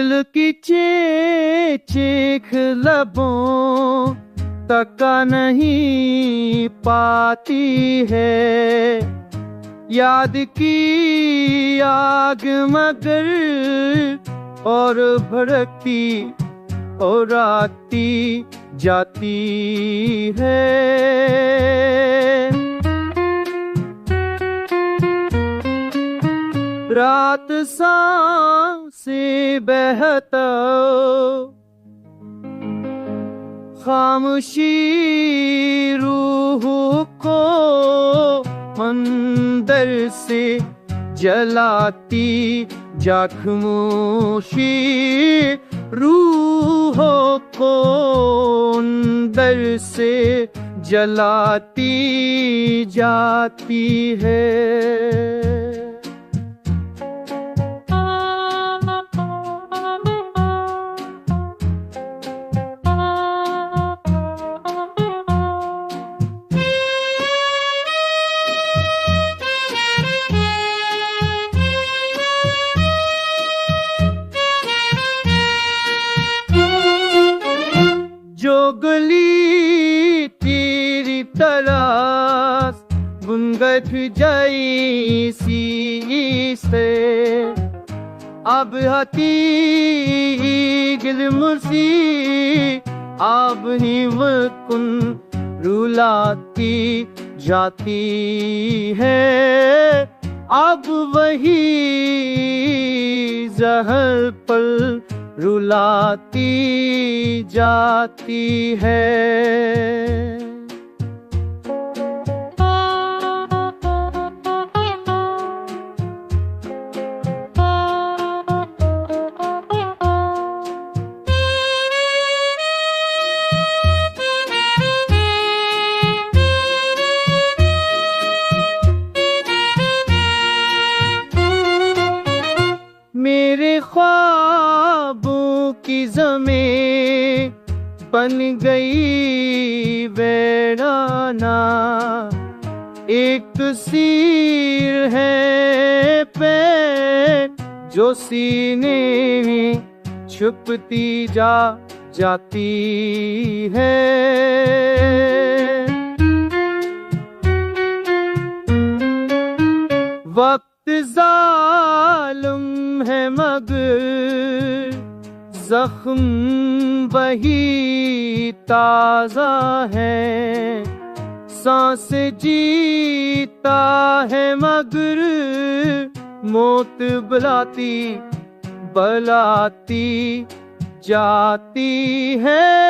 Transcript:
दिल की चीख लबों तक नहीं पाती है, याद की आग मगर और भड़कती और आती जाती है। रात सांसें बहता खामोशी रूह को अंदर से जलाती, जा खामोशी रूह को अंदर से जलाती जाती है। जो गली तेरी तलाश गुनगट जाई सी से, अब हती गिल मुर्सी अब ही वकुन रुलाती जाती है। अब वही जहर पल रुलाती जाती है। मेरे ख्वाबों की ज़मीं बन गई वीराना, एक तस्वीर है पे जो सीने में छुपती जाती है। वक्त जालिम है मगर जख्म वही ताजा है, सांस जीता है मगर मौत बुलाती जाती है।